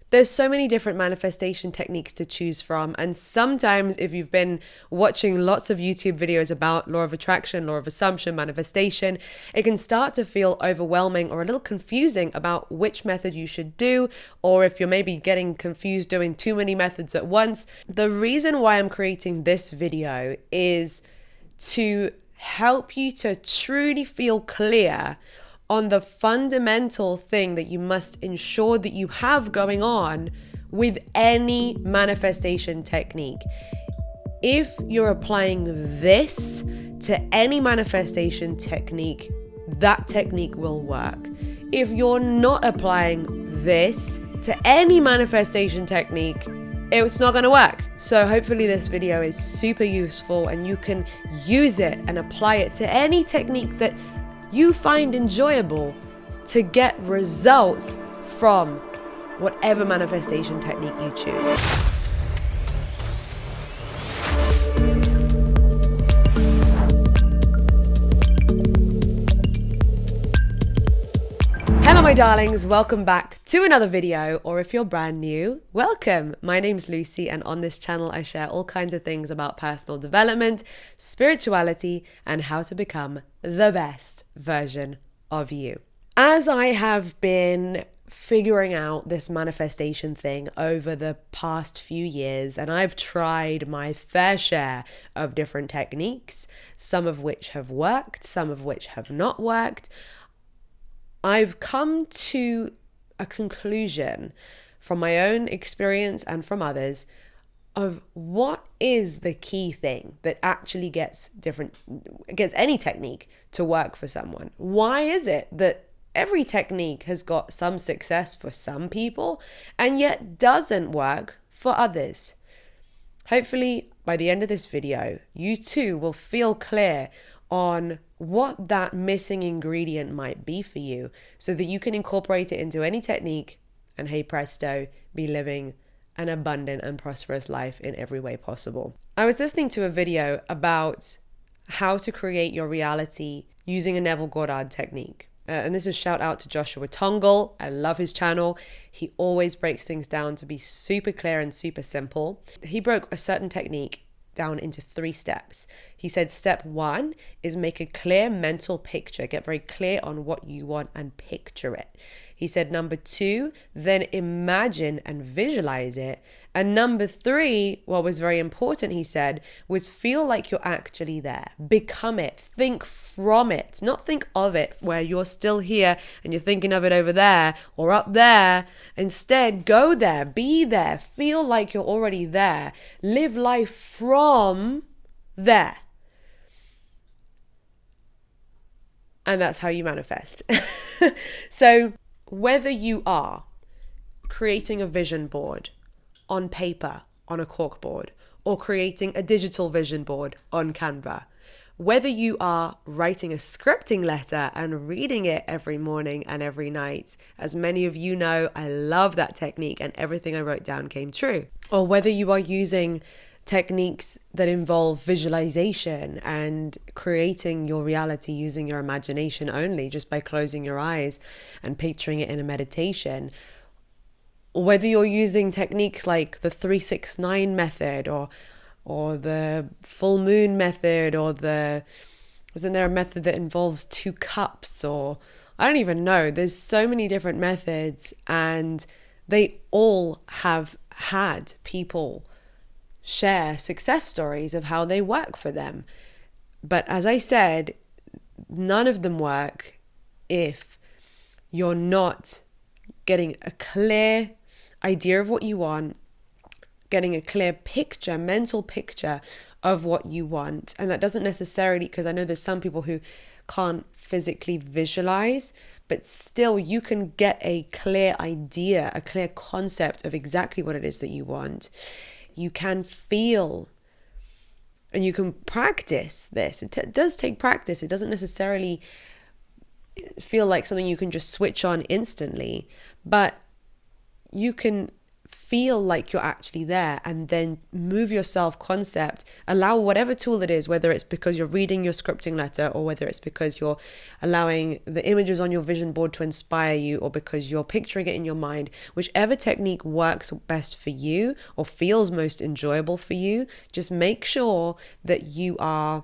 There's so many different manifestation techniques to choose from. And sometimes if you've been watching lots of YouTube videos about law of attraction, law of assumption, manifestation, it can start to feel overwhelming or a little confusing about which method you should do, or if you're maybe getting confused doing too many methods at once. The reason why I'm creating this video is to help you to truly feel clear on the fundamental thing that you must ensure that you have going on with any manifestation technique. If you're applying this to any manifestation technique, that technique will work. If you're not applying this to any manifestation technique, it's not going to work. So hopefully this video is super useful and you can use it and apply it to any technique that you find enjoyable to get results from whatever manifestation technique you choose. Hello my darlings, welcome back to another video, or if you're brand new, welcome. My name's Lucie and on this channel I share all kinds of things about personal development, spirituality, and how to become the best version of you. As I have been figuring out this manifestation thing over the past few years, and I've tried my fair share of different techniques, some of which have worked, some of which have not worked, I've come to a conclusion from my own experience and from others of what is the key thing that actually gets any technique to work for someone. Why is it that every technique has got some success for some people and yet doesn't work for others? Hopefully by the end of this video, you too will feel clear on what that missing ingredient might be for you so that you can incorporate it into any technique and hey presto, be living an abundant and prosperous life in every way possible. I was listening to a video about how to create your reality using a Neville Goddard technique. And this is shout out to Joshua Tongol. I love his channel. He always breaks things down to be super clear and super simple. He broke a certain technique down into 3 steps. He said step 1 is make a clear mental picture, get very clear on what you want and picture it. He said number 2, then imagine and visualize it. And number 3, what was very important, he said, was feel like you're actually there. Become it. Think from it. Not think of it where you're still here and you're thinking of it over there or up there. Instead, go there, be there, feel like you're already there. Live life from there. And that's how you manifest. So whether you are creating a vision board on paper, on a corkboard, or creating a digital vision board on Canva, whether you are writing a scripting letter and reading it every morning and every night, as many of you know, I love that technique and everything I wrote down came true, or whether you are using techniques that involve visualization and creating your reality using your imagination only, just by closing your eyes and picturing it in a meditation, or whether you're using techniques like the 369 method or the full moon method, or isn't there a method that involves 2 cups, or I don't even know. There's so many different methods and they all have had people share success stories of how they work for them. But as I said, none of them work if you're not getting a clear idea of what you want, getting a clear picture, mental picture of what you want. And that doesn't necessarily, because I know there's some people who can't physically visualize, but still you can get a clear idea, a clear concept of exactly what it is that you want. You can feel and you can practice this. It does take practice. It doesn't necessarily feel like something you can just switch on instantly, but you can feel like you're actually there, and then move your self-concept. Allow whatever tool it is, whether it's because you're reading your scripting letter, or whether it's because you're allowing the images on your vision board to inspire you, or because you're picturing it in your mind, whichever technique works best for you or feels most enjoyable for you, just make sure that you are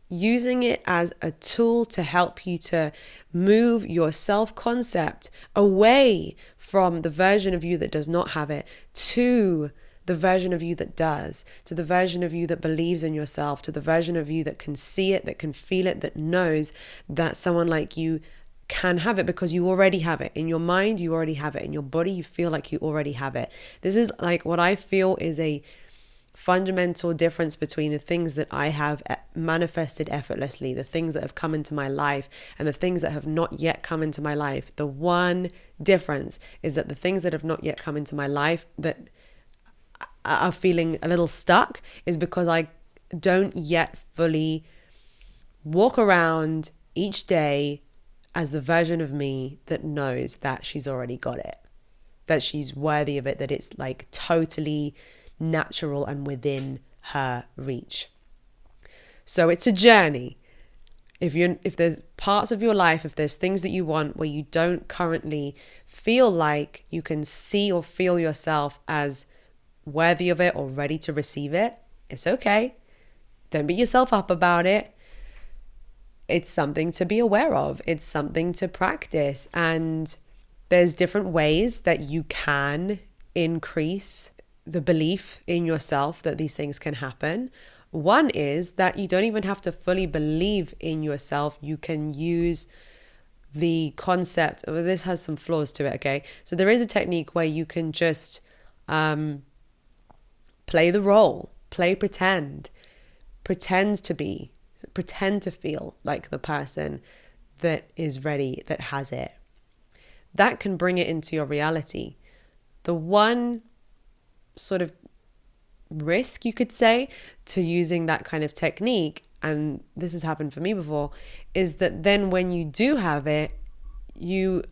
using it as a tool to help you to move your self-concept away from the version of you that does not have it to the version of you that does, to the version of you that believes in yourself, to the version of you that can see it, that can feel it, that knows that someone like you can have it, because you already have it. In your mind, you already have it. In your body, you feel like you already have it. This is like what I feel is a fundamental difference between the things that I have manifested effortlessly, the things that have come into my life, and the things that have not yet come into my life. The one difference is that the things that have not yet come into my life that are feeling a little stuck is because I don't yet fully walk around each day as the version of me that knows that she's already got it, that she's worthy of it, that it's like totally natural and within her reach. So it's a journey. If there's parts of your life, if there's things that you want where you don't currently feel like you can see or feel yourself as worthy of it or ready to receive it, it's okay. Don't beat yourself up about it. It's something to be aware of. It's something to practice. And there's different ways that you can increase the belief in yourself that these things can happen. One is that you don't even have to fully believe in yourself. You can use the concept, this has some flaws to it, okay? So there is a technique where you can just play the role, pretend to feel like the person that is ready, that has it. That can bring it into your reality. The one sort of risk, you could say, to using that kind of technique, and this has happened for me before, is that then when you do have it, you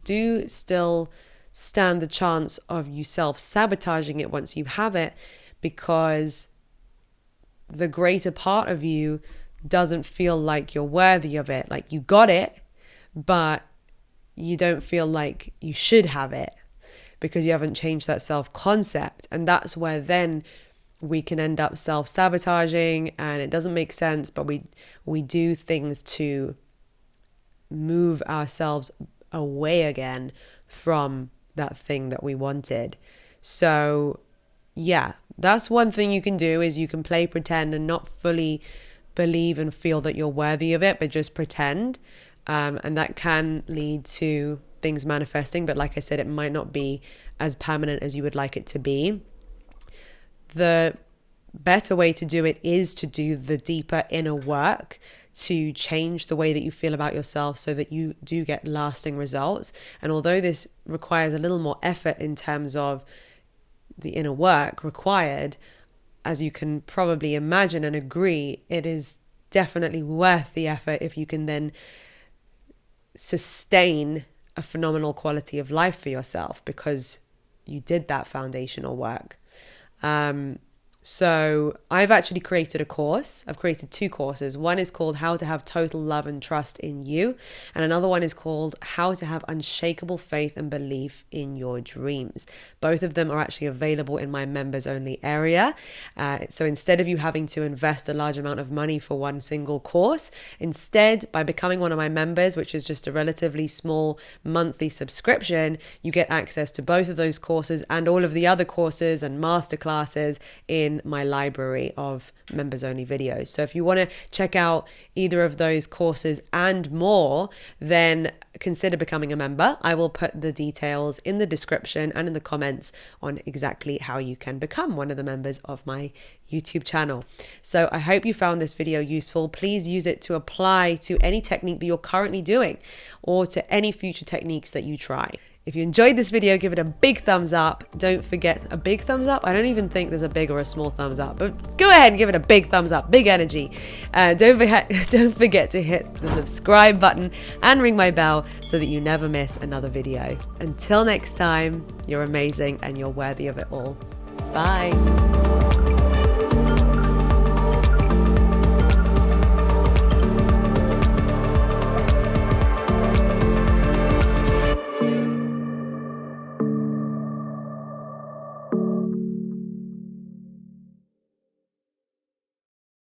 do still stand the chance of you self-sabotaging it once you have it, because the greater part of you doesn't feel like you're worthy of it. Like you got it, but you don't feel like you should have it, because you haven't changed that self-concept. And that's where then we can end up self-sabotaging, and it doesn't make sense, but we do things to move ourselves away again from that thing that we wanted. So yeah, that's one thing you can do, is you can play pretend and not fully believe and feel that you're worthy of it, but just pretend. And that can lead to things manifesting, but like I said, it might not be as permanent as you would like it to be. The better way to do it is to do the deeper inner work to change the way that you feel about yourself, so that you do get lasting results. And although this requires a little more effort in terms of the inner work required, as you can probably imagine and agree, it is definitely worth the effort if you can then sustain a phenomenal quality of life for yourself, because you did that foundational work. So I've actually created a course. I've created 2 courses. One is called How to Have Total Love and Trust in You. And another one is called How to Have Unshakable Faith and Belief in Your Dreams. Both of them are actually available in my members only area. So instead of you having to invest a large amount of money for one single course, instead, by becoming one of my members, which is just a relatively small monthly subscription, you get access to both of those courses and all of the other courses and masterclasses in my library of members only videos. So if you want to check out either of those courses and more, then consider becoming a member. I will put the details in the description and in the comments on exactly how you can become one of the members of my YouTube channel. So I hope you found this video useful. Please use it to apply to any technique that you're currently doing, or to any future techniques that you try. If you enjoyed this video, give it a big thumbs up. Don't forget, a big thumbs up? I don't even think there's a big or a small thumbs up, but go ahead and give it a big thumbs up, big energy. Don't forget to hit the subscribe button and ring my bell so that you never miss another video. Until next time, you're amazing and you're worthy of it all. Bye.